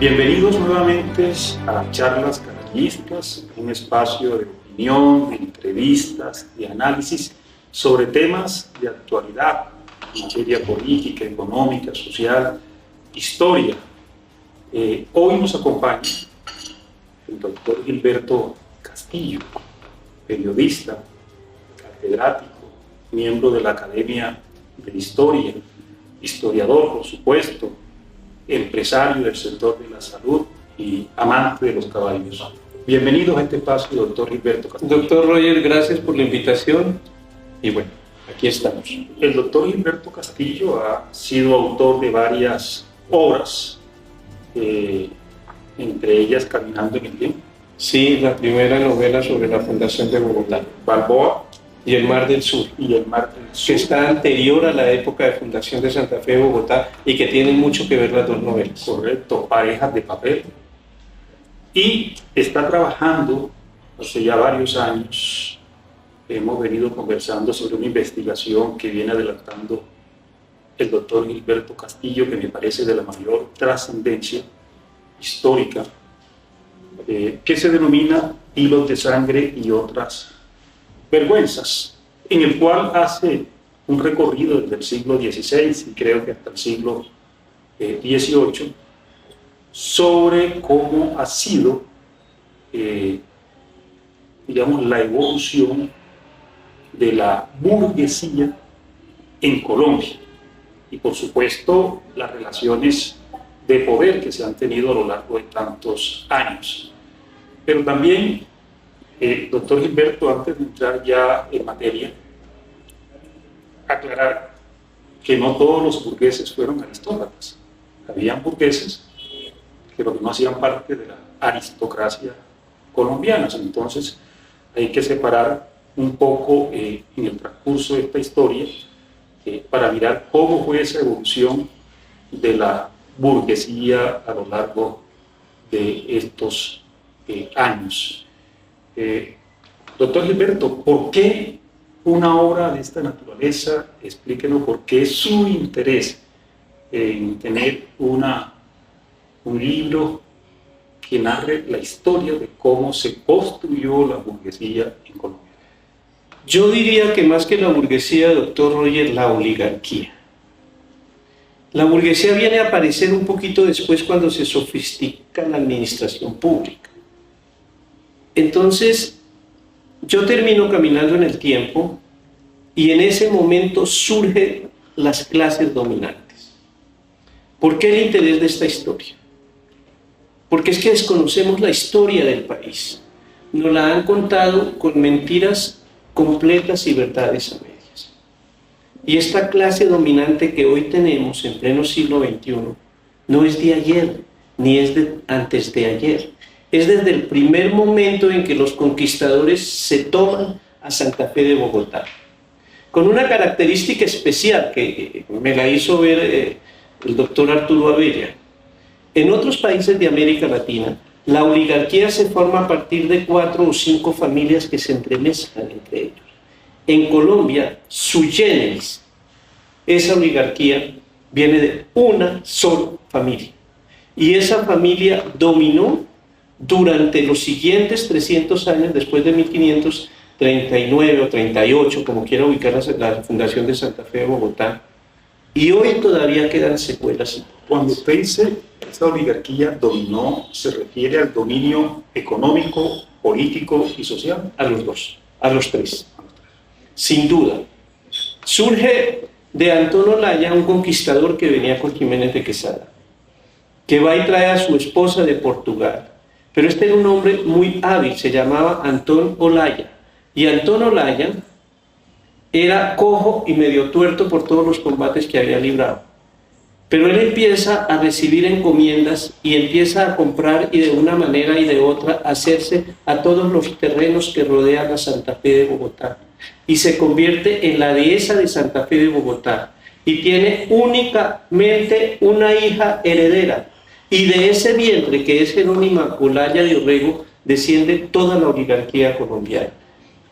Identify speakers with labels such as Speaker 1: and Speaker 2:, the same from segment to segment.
Speaker 1: Bienvenidos nuevamente a Charlas Carayistas, un espacio de opinión, de entrevistas, de análisis sobre temas de actualidad, materia política, económica, social, historia. Hoy nos acompaña el doctor Gilberto Castillo, periodista, catedrático, miembro de la Academia de Historia, historiador, por supuesto, empresario del sector de la salud y amante de los caballos. Bienvenidos a este espacio, doctor Gilberto Castillo.
Speaker 2: Doctor Roger, gracias por la invitación y bueno, aquí estamos.
Speaker 1: El doctor Gilberto Castillo ha sido autor de varias obras, entre ellas Caminando en el Tiempo.
Speaker 2: Sí, la primera novela sobre la fundación de Bogotá.
Speaker 1: Balboa
Speaker 2: y el Mar del Sur.
Speaker 1: Y el Mar del Sur.
Speaker 2: Que está anterior a la época de fundación de Santa Fe de Bogotá y que tienen mucho que ver las dos novelas.
Speaker 1: Correcto, Parejas de Papel. Y está trabajando hace ya varios años. Hemos venido conversando sobre una investigación que viene adelantando el doctor Gilberto Castillo, que me parece de la mayor trascendencia histórica, que se denomina Hilos de Sangre y otras vergüenzas, en el cual hace un recorrido desde el siglo XVI y creo que hasta el siglo XVIII sobre cómo ha sido, digamos, la evolución de la burguesía en Colombia y, por supuesto, las relaciones de poder que se han tenido a lo largo de tantos años. Pero también, doctor Gilberto, antes de entrar ya en materia, aclarar que no todos los burgueses fueron aristócratas. Habían burgueses que no hacían parte de la aristocracia colombiana. Entonces hay que separar un poco en el transcurso de esta historia para mirar cómo fue esa evolución de la burguesía a lo largo de estos años. Doctor Gilberto, ¿por qué una obra de esta naturaleza? Explíquenos por qué su interés en tener un libro que narre la historia de cómo se construyó la burguesía en Colombia.
Speaker 2: Yo diría que más que la burguesía, doctor Roger, la oligarquía. La burguesía viene a aparecer un poquito después cuando se sofistica la administración pública. Entonces, yo termino Caminando en el Tiempo y en ese momento surgen las clases dominantes. ¿Por qué el interés de esta historia? Porque es que desconocemos la historia del país. Nos la han contado con mentiras completas y verdades a medias. Y esta clase dominante que hoy tenemos en pleno siglo XXI no es de ayer, ni es de antes de ayer. Es desde el primer momento en que los conquistadores se toman a Santa Fe de Bogotá. Con una característica especial que me la hizo ver el doctor Arturo Abella. En otros países de América Latina, la oligarquía se forma a partir de 4 o 5 familias que se entremezclan entre ellos. En Colombia, sui generis, esa oligarquía viene de una sola familia. Y esa familia dominó durante los siguientes 300 años, después de 1539 o 38, como quiera ubicar la fundación de Santa Fe de Bogotá, y hoy todavía quedan secuelas.
Speaker 1: Cuando usted dice esa oligarquía dominó, ¿se refiere al dominio económico, político y social?
Speaker 2: A los dos, a los tres, sin duda. Surge de Antón Olaya, un conquistador que venía con Jiménez de Quesada, que va y trae a su esposa de Portugal. Pero este era un hombre muy hábil, se llamaba Antón Olaya. Y Antón Olaya era cojo y medio tuerto por todos los combates que había librado. Pero él empieza a recibir encomiendas y empieza a comprar y de una manera y de otra hacerse a todos los terrenos que rodean a Santa Fe de Bogotá. Y se convierte en la dehesa de Santa Fe de Bogotá. Y tiene únicamente una hija heredera. Y de ese vientre, que es Jerónima Olaya de Orrego, desciende toda la oligarquía colombiana.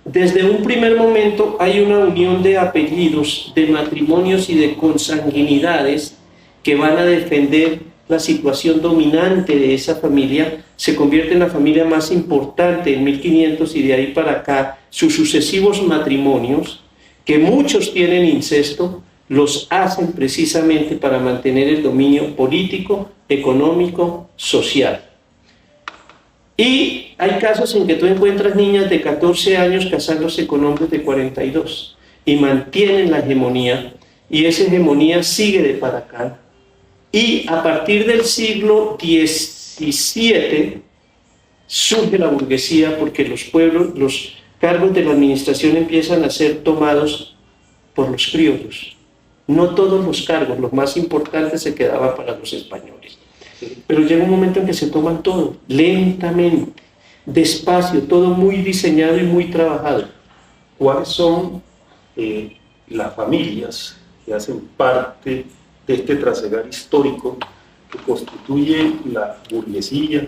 Speaker 2: Desde un primer momento hay una unión de apellidos, de matrimonios y de consanguinidades que van a defender la situación dominante de esa familia, se convierte en la familia más importante en 1500 y de ahí para acá sus sucesivos matrimonios, que muchos tienen incesto, los hacen precisamente para mantener el dominio político, económico, social. Y hay casos en que tú encuentras niñas de 14 años casándose con hombres de 42 y mantienen la hegemonía, y esa hegemonía sigue de para acá. Y a partir del siglo XVII surge la burguesía, porque los pueblos, los cargos de la administración empiezan a ser tomados por los criollos. No todos los cargos, los más importantes se quedaban para los españoles. Pero llega un momento en que se toman todo, lentamente, despacio, todo muy diseñado y muy trabajado.
Speaker 1: ¿Cuáles son las familias que hacen parte de este trasegar histórico que constituye la burguesía,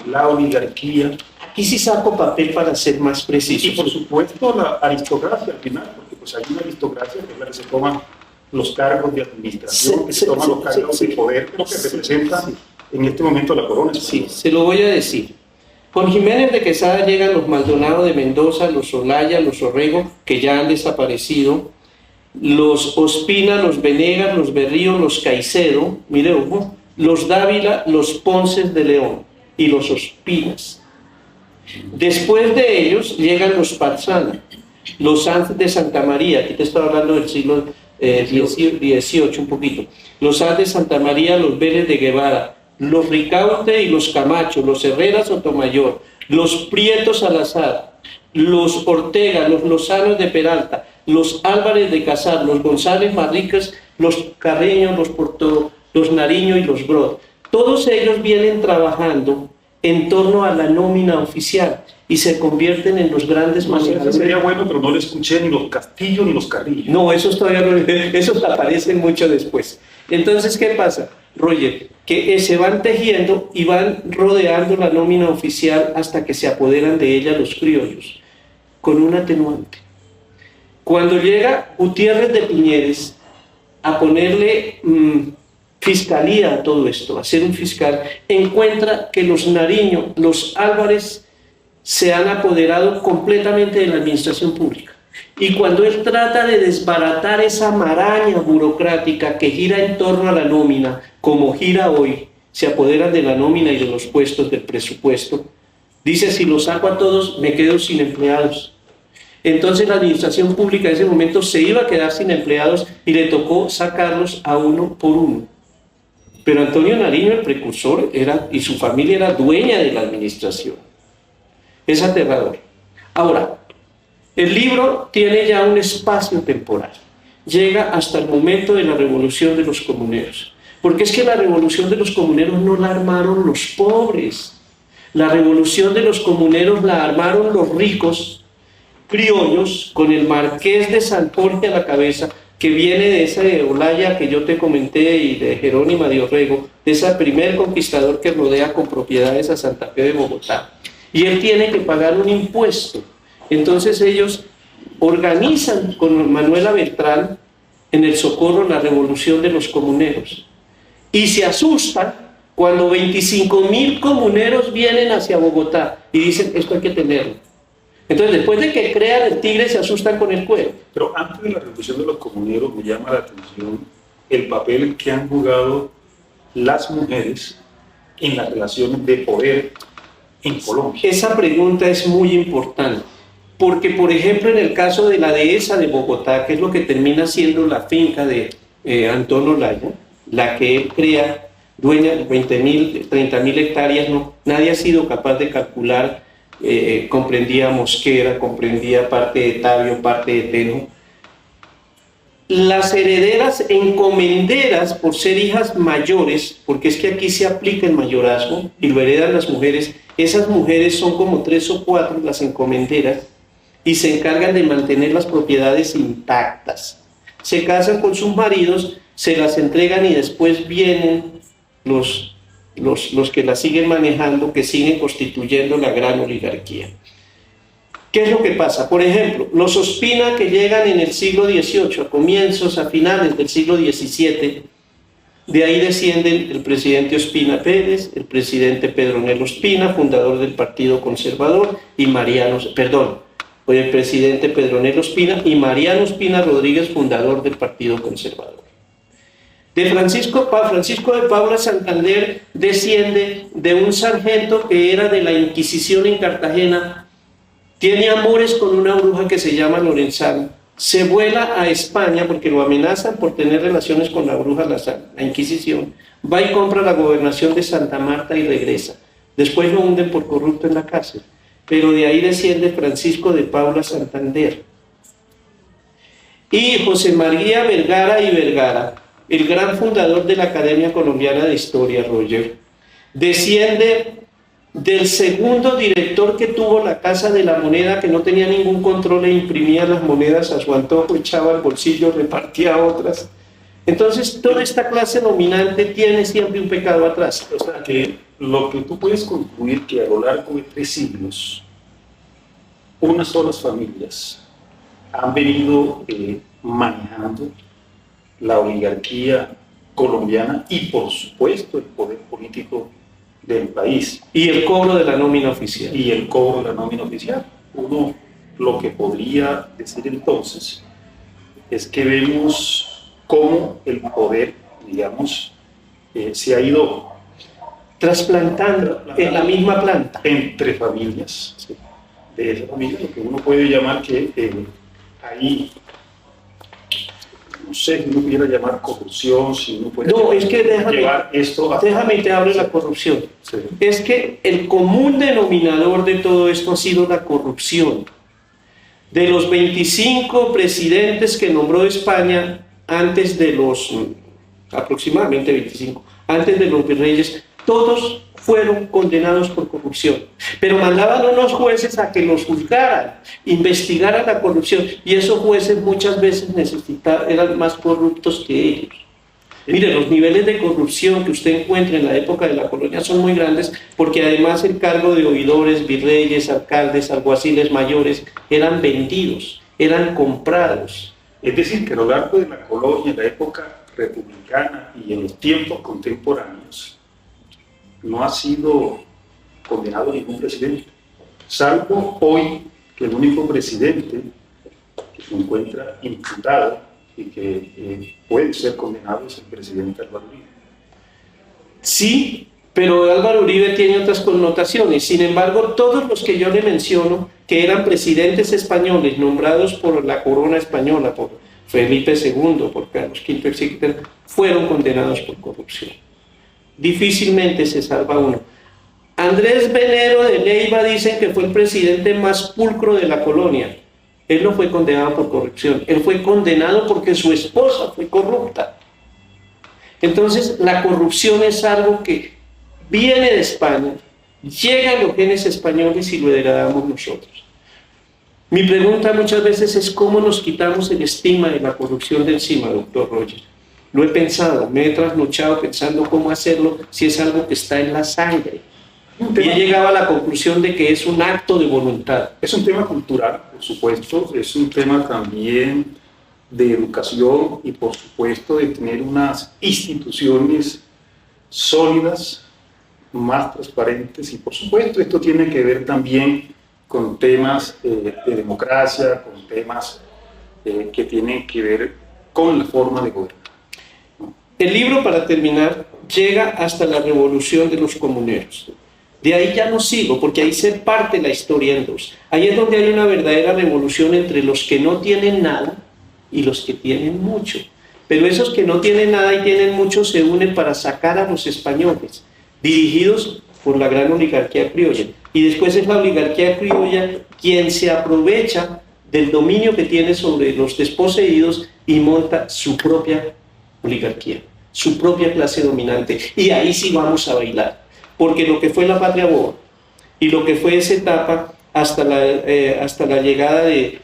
Speaker 1: la oligarquía?
Speaker 2: Aquí sí saco papel para ser más preciso.
Speaker 1: Y por supuesto la aristocracia al final, porque pues hay una aristocracia que es la que se toma los cargos de administración, que se toma los cargos de poder, pero que representan en este momento la corona española.
Speaker 2: Sí, se lo voy a decir. Con Jiménez de Quesada llegan los Maldonado de Mendoza, los Olaya, los Orrego, que ya han desaparecido, los Ospina, los Venegas, los Berrío, los Caicedo, mire, ojo, los Dávila, los Ponces de León y los Ospinas. Después de ellos llegan los Parzana, los Sanz de Santa María, aquí te estoy hablando del siglo XVIII un poquito, los Sanz de Santa María, los Vélez de Guevara, los Ricaurte y los Camacho, los Herrera Sotomayor, los Prieto Salazar, los Ortega, los Lozanos de Peralta, los Álvarez de Casar, los González Marricas, los Carreño, los Porto, los Nariño y los Brod. Todos ellos vienen trabajando en torno a la nómina oficial y se convierten en los grandes manejadores.
Speaker 1: Sería bueno, pero no le escuché ni los Castillo ni los Carrillo.
Speaker 2: No, esos todavía no, esos aparecen mucho después. Entonces, ¿qué pasa, Roger? Que se van tejiendo y van rodeando la nómina oficial hasta que se apoderan de ella los criollos, con un atenuante. Cuando llega Gutiérrez de Piñeres a ponerle fiscalía a todo esto, a ser un fiscal, encuentra que los Nariño, los Álvarez, se han apoderado completamente de la administración pública. Y cuando él trata de desbaratar esa maraña burocrática que gira en torno a la nómina, como gira hoy, se apoderan de la nómina y de los puestos del presupuesto, dice: si los saco a todos, me quedo sin empleados. Entonces la administración pública en ese momento se iba a quedar sin empleados y le tocó sacarlos a uno por uno. Pero Antonio Nariño, el precursor, y su familia era dueña de la administración. Es aterrador. Ahora, el libro tiene ya un espacio temporal. Llega hasta el momento de la revolución de los comuneros. Porque es que la revolución de los comuneros no la armaron los pobres. La revolución de los comuneros la armaron los ricos criollos, con el marqués de San Jorge a la cabeza, que viene de esa Olaya que yo te comenté y de Jerónima de Orrego, de ese primer conquistador que rodea con propiedades a Santa Fe de Bogotá. Y él tiene que pagar un impuesto. Entonces ellos organizan con Manuela Beltrán en el Socorro la revolución de los comuneros. Y se asustan cuando 25.000 comuneros vienen hacia Bogotá y dicen: esto hay que tenerlo. Entonces, después de que crean el tigre, se asustan con el cuero.
Speaker 1: Pero antes de la revolución de los comuneros me llama la atención el papel que han jugado las mujeres en las relaciones de poder en Colombia.
Speaker 2: Esa pregunta es muy importante, porque por ejemplo en el caso de la dehesa de Bogotá, que es lo que termina siendo la finca de Antón Olaya, la que él crea, dueña de 30.000 hectáreas, nadie ha sido capaz de calcular. Comprendía Mosquera, comprendía parte de Tabio, parte de Teno. Las herederas encomenderas, por ser hijas mayores, porque es que aquí se aplica el mayorazgo y lo heredan las mujeres, esas mujeres son como 3 o 4 las encomenderas y se encargan de mantener las propiedades intactas. Se casan con sus maridos, se las entregan y después vienen los que la siguen manejando, que siguen constituyendo la gran oligarquía. ¿Qué es lo que pasa? Por ejemplo, los Ospina, que llegan en el siglo XVIII, a finales del siglo XVII, De ahí descienden el presidente Ospina Pérez, el presidente Pedronel Ospina, fundador del Partido Conservador, y el presidente Pedronel Ospina y Mariano Ospina Rodríguez, fundador del Partido Conservador. De Francisco de Paula Santander desciende de un sargento que era de la Inquisición en Cartagena, tiene amores con una bruja que se llama Lorenzana, se vuela a España porque lo amenazan por tener relaciones con la bruja, la Inquisición, va y compra la gobernación de Santa Marta y regresa. Después lo hunden por corrupto en la cárcel, pero de ahí desciende Francisco de Paula Santander. Y José María Vergara y Vergara, el gran fundador de la Academia Colombiana de Historia, Roger, desciende del segundo director que tuvo la Casa de la Moneda, que no tenía ningún control e imprimía las monedas a su antojo, echaba al bolsillo, repartía otras. Entonces, toda esta clase dominante tiene siempre un pecado atrás.
Speaker 1: O sea, que lo que tú puedes concluir que a lo largo de 3 siglos, unas solas familias han venido manejando la oligarquía colombiana y, por supuesto, el poder político del país.
Speaker 2: Y el cobro de la nómina oficial.
Speaker 1: Y el cobro de la nómina oficial. Uno lo que podría decir entonces es que vemos cómo el poder, digamos, se ha ido
Speaker 2: trasplantando en la misma planta.
Speaker 1: Entre familias. Sí. De esa familia, lo que uno puede llamar que ahí, no sé si uno pudiera llamar corrupción, si uno puede
Speaker 2: llevar
Speaker 1: esto a...
Speaker 2: Déjame y te hablo de la corrupción.
Speaker 1: Sí.
Speaker 2: Es que el común denominador de todo esto ha sido la corrupción. De los 25 presidentes que nombró España antes de los, aproximadamente 25, antes de los virreyes, todos fueron condenados por corrupción, pero mandaban a unos jueces a que los juzgaran, investigaran la corrupción, y esos jueces muchas veces eran más corruptos que ellos. Mire, los niveles de corrupción que usted encuentra en la época de la colonia son muy grandes, porque además el cargo de oidores, virreyes, alcaldes, alguaciles mayores eran vendidos, eran comprados.
Speaker 1: Es decir, que a lo largo de la colonia, en la época republicana y en los tiempos contemporáneos, no ha sido condenado ningún presidente, salvo hoy que el único presidente que se encuentra imputado y que puede ser condenado es el presidente Álvaro Uribe.
Speaker 2: Sí, pero Álvaro Uribe tiene otras connotaciones. Sin embargo, todos los que yo le menciono, que eran presidentes españoles nombrados por la corona española, por Felipe II, por Carlos V, etc., fueron condenados por corrupción. Difícilmente se salva uno. Andrés Venero de Leiva dicen que fue el presidente más pulcro de la colonia. Él no fue condenado por corrupción, él fue condenado porque su esposa fue corrupta. Entonces, la corrupción es algo que viene de España, llega a los genes españoles y lo heredamos nosotros. Mi pregunta muchas veces es cómo nos quitamos el estigma de la corrupción de encima, doctor Roger. Lo he pensado, me he trasnochado pensando cómo hacerlo si es algo que está en la sangre. Y he llegado a la conclusión de que es un acto de voluntad.
Speaker 1: Es un tema cultural, por supuesto, es un tema también de educación y, por supuesto, de tener unas instituciones sólidas, más transparentes, y, por supuesto, esto tiene que ver también con temas de democracia, con temas que tienen que ver con la forma de gobernar.
Speaker 2: El libro, para terminar, llega hasta la revolución de los comuneros. De ahí ya no sigo, porque ahí se parte la historia en dos. Ahí es donde hay una verdadera revolución entre los que no tienen nada y los que tienen mucho. Pero esos que no tienen nada y tienen mucho se unen para sacar a los españoles, dirigidos por la gran oligarquía criolla. Y después es la oligarquía criolla quien se aprovecha del dominio que tiene sobre los desposeídos y monta su propia oligarquía, su propia clase dominante. Y ahí sí vamos a bailar, porque lo que fue la patria boba y lo que fue esa etapa hasta la llegada del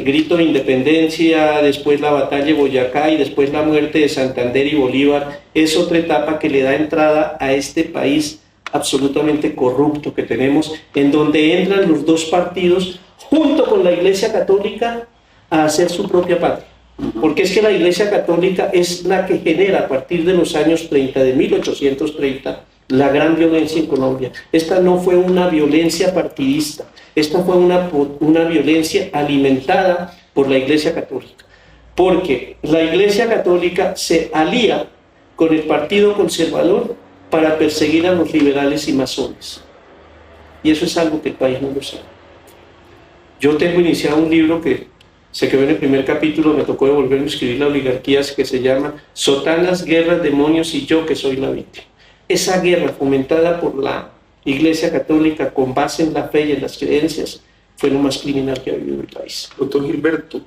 Speaker 2: grito de independencia, después la batalla de Boyacá y después la muerte de Santander y Bolívar, es otra etapa que le da entrada a este país absolutamente corrupto que tenemos, en donde entran los dos partidos junto con la Iglesia Católica a hacer su propia patria. porque es que la Iglesia Católica es la que genera a partir de los años 30, de 1830, la gran violencia en Colombia. Esta no fue una violencia partidista, esta fue una violencia alimentada por la Iglesia Católica, porque la Iglesia Católica se alía con el Partido Conservador para perseguir a los liberales y masones. Y eso es algo que el país no lo sabe. Yo tengo iniciado un libro que se quedó en el primer capítulo, me tocó devolverme a escribir la oligarquía, que se llama Sotanas, Guerras, Demonios y yo que soy la víctima. Esa guerra fomentada por la Iglesia Católica con base en la fe y en las creencias fue lo más criminal que ha habido en el país.
Speaker 1: Doctor Gilberto,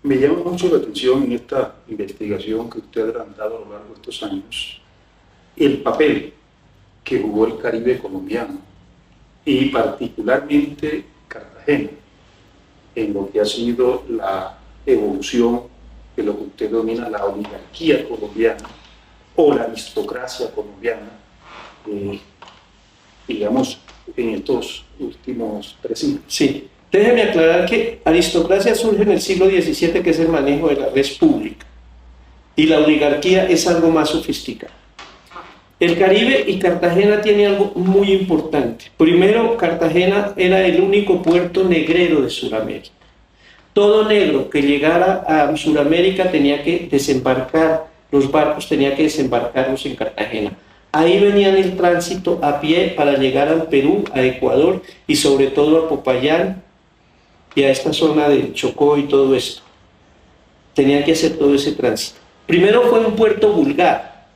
Speaker 1: me llama mucho la atención en esta investigación que usted ha adelantado a lo largo de estos años, el papel que jugó el Caribe colombiano y particularmente Cartagena en lo que ha sido la evolución de lo que usted denomina la oligarquía colombiana o la aristocracia colombiana, digamos, en estos últimos 3 siglos.
Speaker 2: Sí, déjeme aclarar que aristocracia surge en el siglo XVII, que es el manejo de la res pública, y la oligarquía es algo más sofisticado. El Caribe y Cartagena tiene algo muy importante. Primero, Cartagena era el único puerto negrero de Sudamérica. Todo negro que llegara a Sudamérica tenía que desembarcar, los barcos tenía que desembarcarlos en Cartagena. Ahí venían el tránsito a pie para llegar al Perú, a Ecuador y sobre todo a Popayán y a esta zona del Chocó y todo esto. Tenían que hacer todo ese tránsito. Primero fue un puerto vulgar,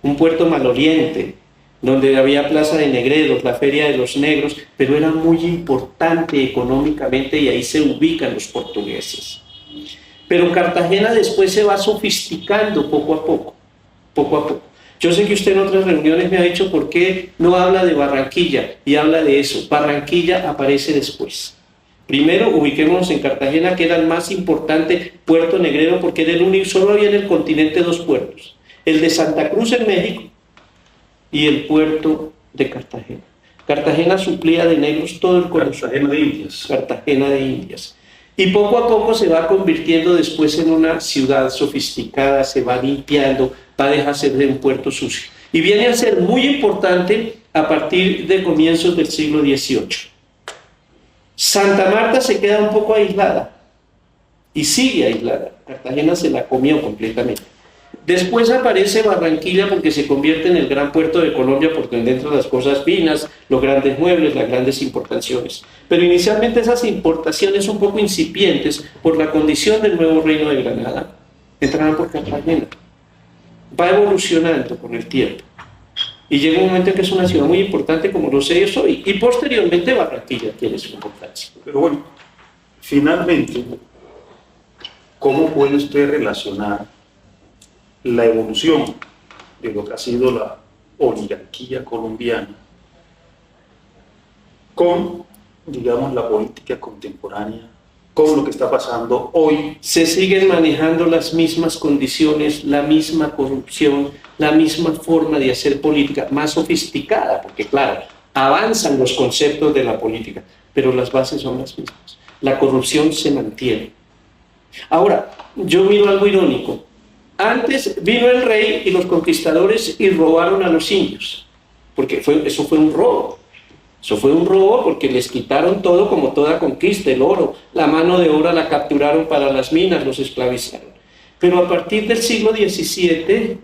Speaker 2: un puerto maloliente, donde había plaza de negreros, la feria de los negros, pero era muy importante económicamente y ahí se ubican los portugueses. Pero Cartagena después se va sofisticando poco a poco, poco a poco. Yo sé que usted en otras reuniones me ha dicho por qué no habla de Barranquilla y habla de eso. Barranquilla aparece después. Primero ubiquémonos en Cartagena, que era el más importante puerto negrero, porque era el único, solo había en el continente 2 puertos. El de Santa Cruz en México y el puerto de Cartagena. Cartagena suplía de negros todo el corazón.
Speaker 1: Cartagena de Indias.
Speaker 2: Cartagena de Indias. Y poco a poco se va convirtiendo después en una ciudad sofisticada, se va limpiando, va a dejarse de un puerto sucio. Y viene a ser muy importante a partir de comienzos del siglo XVIII. Santa Marta se queda un poco aislada y sigue aislada. Cartagena se la comió completamente. Después aparece Barranquilla porque se convierte en el gran puerto de Colombia porque entran las cosas finas, los grandes muebles, las grandes importaciones. Pero inicialmente esas importaciones un poco incipientes por la condición del nuevo reino de Granada entraban por Cartagena. Va evolucionando con el tiempo. Y llega un momento en que es una ciudad muy importante como lo sé yo hoy. Y posteriormente Barranquilla tiene su importancia.
Speaker 1: Pero bueno, finalmente, ¿cómo puede usted relacionar la evolución de lo que ha sido la oligarquía colombiana con, digamos, la política contemporánea, con lo que está pasando hoy?
Speaker 2: Se siguen manejando las mismas condiciones, la misma corrupción, la misma forma de hacer política, más sofisticada, porque claro, avanzan los conceptos de la política, pero las bases son las mismas. La corrupción se mantiene. Ahora, yo miro algo irónico. Antes vino el rey y los conquistadores y robaron a los indios, porque eso fue un robo. Eso fue un robo porque les quitaron todo, como toda conquista, el oro, la mano de obra la capturaron para las minas, los esclavizaron. Pero a partir del siglo XVII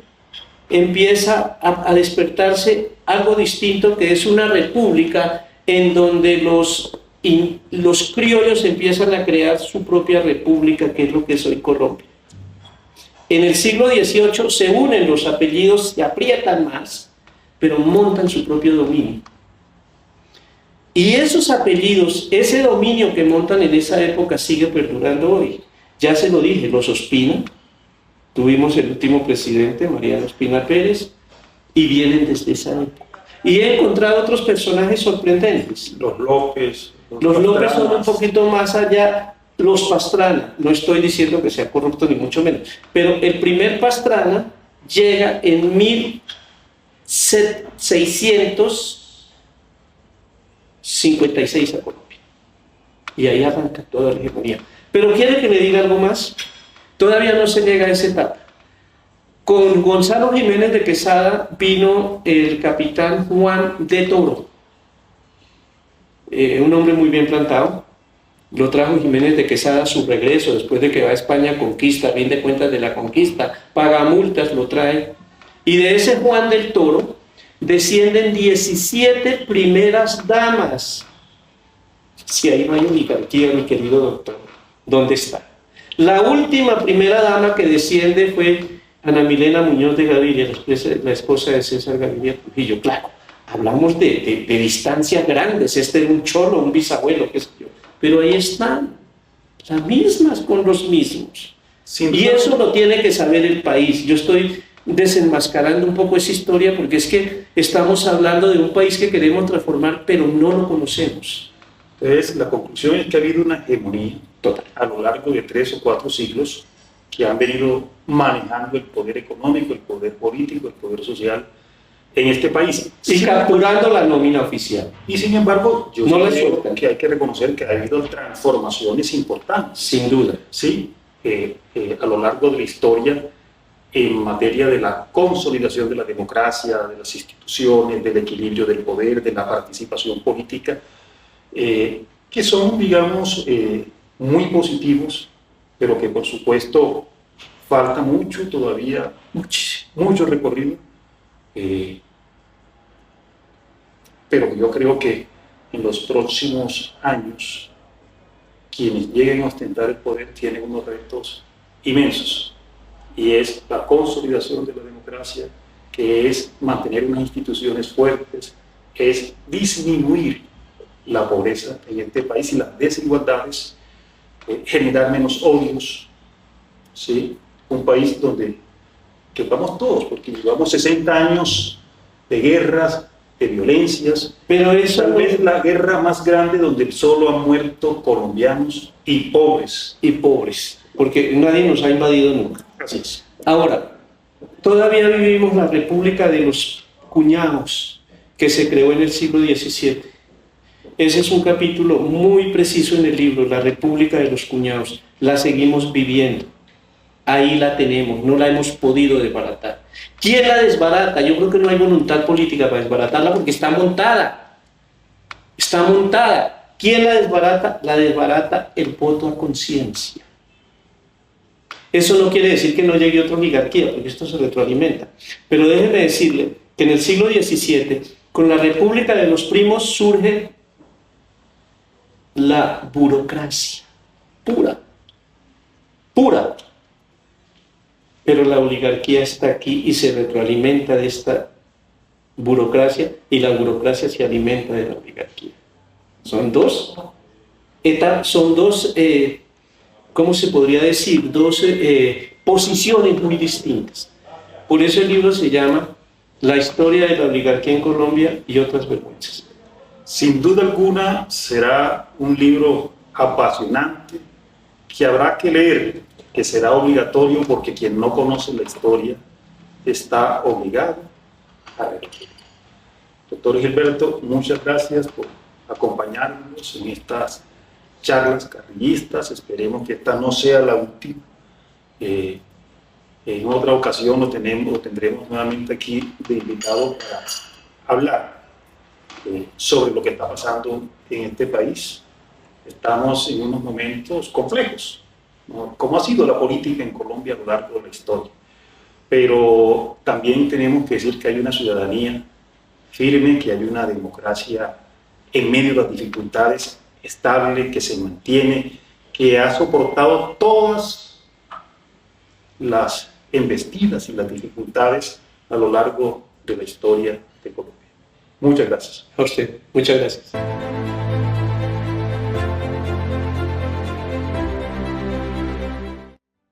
Speaker 2: empieza a despertarse algo distinto, que es una república en donde los criollos empiezan a crear su propia república, que es lo que es hoy Colombia. En el siglo XVIII se unen los apellidos, se aprietan más, pero montan su propio dominio. Y esos apellidos, ese dominio que montan en esa época sigue perdurando hoy. Ya se lo dije, los Ospina, tuvimos el último presidente, Mariano Ospina Pérez, y vienen desde esa época. Y he encontrado otros personajes sorprendentes.
Speaker 1: Los López.
Speaker 2: Los López son un poquito más allá. Los Pastrana, no estoy diciendo que sea corrupto ni mucho menos, pero el primer Pastrana llega en 1656 a Colombia. Y ahí arranca toda la hegemonía. Pero ¿quiere que le diga algo más? Todavía no se llega a esa etapa. Con Gonzalo Jiménez de Quesada vino el capitán Juan de Toro, un hombre muy bien plantado. Lo trajo Jiménez de Quesada a su regreso, después de que va a España, conquista, rinde cuentas de la conquista, paga multas, lo trae. Y de ese Juan del Toro descienden 17 primeras damas. Si ahí no hay oligarquía, mi querido doctor, ¿dónde está? La última primera dama que desciende fue Ana Milena Muñoz de Gaviria, la esposa de César Gaviria Trujillo. Claro, hablamos de distancias grandes, este era un cholo, un bisabuelo, qué sé yo. Pero ahí están, las mismas con los mismos. Y eso lo tiene que saber el país. Yo estoy desenmascarando un poco esa historia porque es que estamos hablando de un país que queremos transformar, pero no lo conocemos.
Speaker 1: Entonces, la conclusión es que ha habido una hegemonía
Speaker 2: Total.
Speaker 1: A lo largo de 3 o 4 siglos que han venido manejando el poder económico, el poder político, el poder social en este país.
Speaker 2: Y capturando la nómina oficial.
Speaker 1: Y sin embargo, yo
Speaker 2: no
Speaker 1: creo que hay que reconocer que ha habido transformaciones importantes.
Speaker 2: Sin duda.
Speaker 1: Sí, a lo largo de la historia en materia de la consolidación de la democracia, de las instituciones, del equilibrio del poder, de la participación política, que son, digamos, muy positivos, pero que por supuesto falta mucho todavía, mucho recorrido. Pero yo creo que en los próximos años quienes lleguen a ostentar el poder tienen unos retos inmensos, y es la consolidación de la democracia, que es mantener unas instituciones fuertes, es disminuir la pobreza en este país y las desigualdades, generar menos odios, ¿sí? Un país donde quepamos todos, porque llevamos 60 años de guerras, de violencias,
Speaker 2: pero eso
Speaker 1: tal vez la guerra más grande donde solo han muerto colombianos y pobres,
Speaker 2: porque nadie nos ha invadido nunca.
Speaker 1: Así es.
Speaker 2: Ahora, todavía vivimos la República de los Cuñados, que se creó en el siglo XVII. Ese es un capítulo muy preciso en el libro, la República de los Cuñados. La seguimos viviendo. Ahí la tenemos, no la hemos podido desbaratar. ¿Quién la desbarata? Yo creo que no hay voluntad política para desbaratarla porque está montada. Está montada. ¿Quién la desbarata? La desbarata el voto a conciencia. Eso no quiere decir que no llegue otra oligarquía, porque esto se retroalimenta. Pero déjeme decirle que en el siglo XVII, con la República de los Primos, surge la burocracia pura. Pero la oligarquía está aquí y se retroalimenta de esta burocracia, y la burocracia se alimenta de la oligarquía. Son dos ¿cómo se podría decir? Dos posiciones muy distintas. Por eso el libro se llama La historia de la oligarquía en Colombia y otras vergüenzas.
Speaker 1: Sin duda alguna será un libro apasionante que habrá que leer, que será obligatorio porque quien no conoce la historia está obligado a leerla. Doctor Gilberto, muchas gracias por acompañarnos en estas charlas carrillistas. Esperemos que esta no sea la última. En otra ocasión lo tendremos nuevamente aquí de invitado para hablar sobre lo que está pasando en este país. Estamos en unos momentos complejos, ¿no? Como ha sido la política en Colombia a lo largo de la historia. Pero también tenemos que decir que hay una ciudadanía firme, que hay una democracia en medio de las dificultades estable, que se mantiene, que ha soportado todas las embestidas y las dificultades a lo largo de la historia de Colombia. Muchas gracias.
Speaker 2: A usted, muchas gracias.